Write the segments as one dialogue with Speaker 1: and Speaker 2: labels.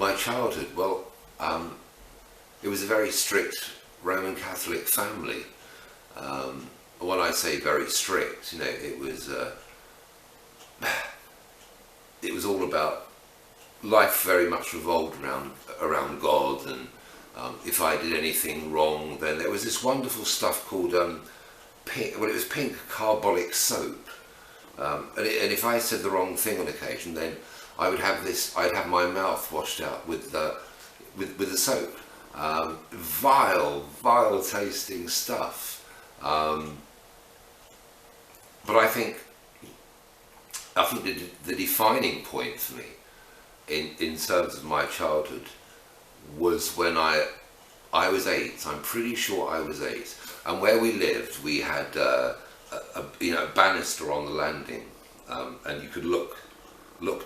Speaker 1: My childhood, well, it was a very strict Roman Catholic family. When I say very strict, you know, it was all about life. Very much revolved around God, and if I did anything wrong, then there was this wonderful stuff called pink, well, it was pink carbolic soap, and if I said the wrong thing on occasion, then I'd have my mouth washed out with the soap. Vile tasting stuff. But I think the defining point for me in terms of my childhood was when I was 8. I'm pretty sure I was 8, and where we lived, we had a banister on the landing, and you could look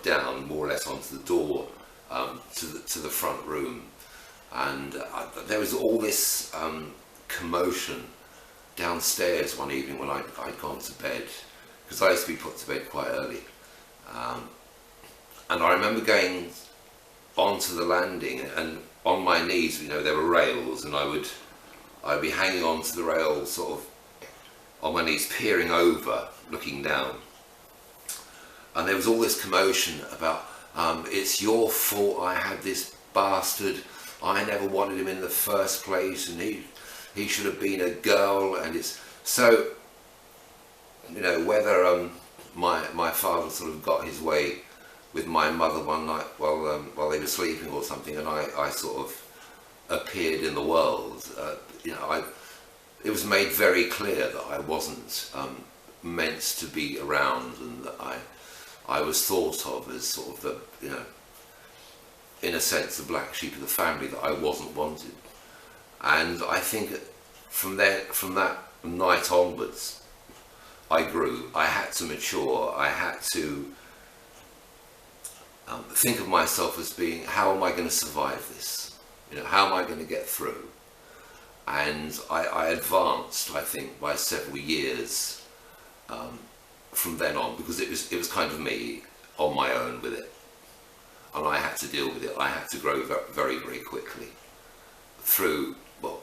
Speaker 1: down more or less onto the door to the front room, and there was all this commotion downstairs one evening when I'd gone to bed, because I used to be put to bed quite early, and I remember going onto the landing, and on my knees, you know, there were rails, and I'd be hanging onto the rail, sort of on my knees, peering over, looking down, and there was all this commotion about it's your fault, I had this bastard, I never wanted him in the first place, and he should have been a girl. And it's so, you know, whether my father sort of got his way with my mother one night while they were sleeping or something, and I sort of appeared in the world, you know, it was made very clear that I wasn't meant to be around, and that I was thought of as sort of the, you know, in a sense, the black sheep of the family, that I wasn't wanted. And I think from that night onwards, I grew. I had to mature. I had to think of myself as being, how am I going to survive this? You know, how am I going to get through? And I advanced, I think, by several years from then on, because it was kind of me on my own with it, and I had to deal with it. I had to grow very, very quickly through, well,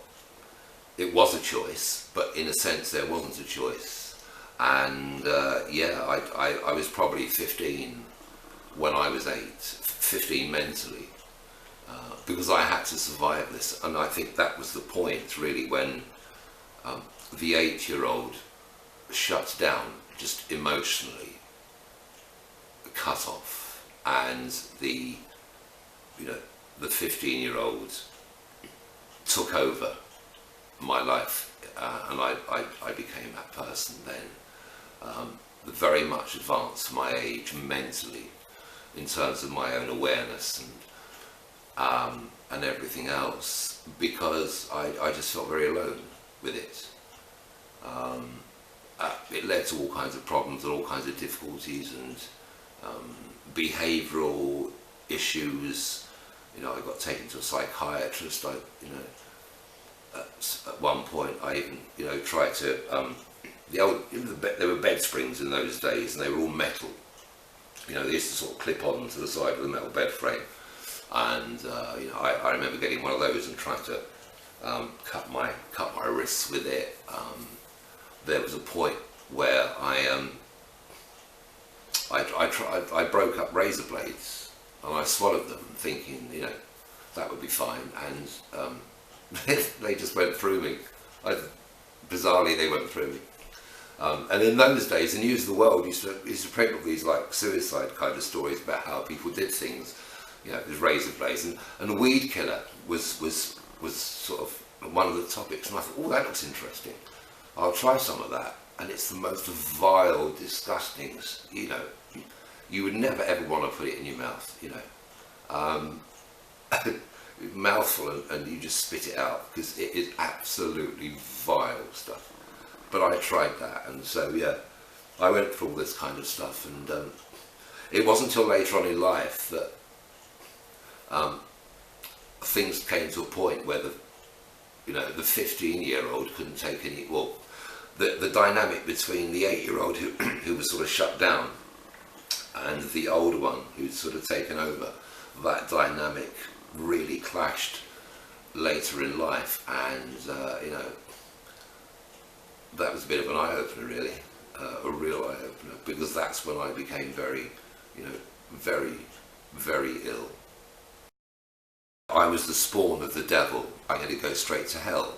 Speaker 1: it was a choice, but in a sense there wasn't a choice. And yeah, I was probably 15 when I was 8, 15 mentally, because I had to survive this. And I think that was the point, really, when the 8-year-old shut down, just emotionally cut off, and the 15-year-old took over my life, and I became that person then, very much advanced my age mentally, in terms of my own awareness and everything else, because I just felt very alone with it. It led to all kinds of problems and all kinds of difficulties and behavioural issues. You know, I got taken to a psychiatrist. At one point I even, tried to, there were bed springs in those days, and they were all metal. You know, they used to sort of clip on to the side of the metal bed frame, and I remember getting one of those and trying to cut my wrists with it. There was a point where I broke up razor blades, and I swallowed them, thinking, that would be fine, and they just went through me. Bizarrely, they went through me. And in those days, the news of the world used to print all these like suicide kind of stories about how people did things, with razor blades, and a weed killer was sort of one of the topics, and I thought, oh, that looks interesting. I'll try some of that. And it's the most vile, disgusting, you would never ever want to put it in your mouth, mouthful, and you just spit it out, because it is absolutely vile stuff. But I tried that, and so yeah, I went through all this kind of stuff, and it wasn't until later on in life that things came to a point where the 15-year-old couldn't take any. Well, the dynamic between the 8-year-old who was sort of shut down, and the older one who'd sort of taken over, that dynamic really clashed later in life, and that was a bit of an eye-opener, really, a real eye-opener, because that's when I became very, very, very ill. I was the spawn of the devil. I had to go straight to hell.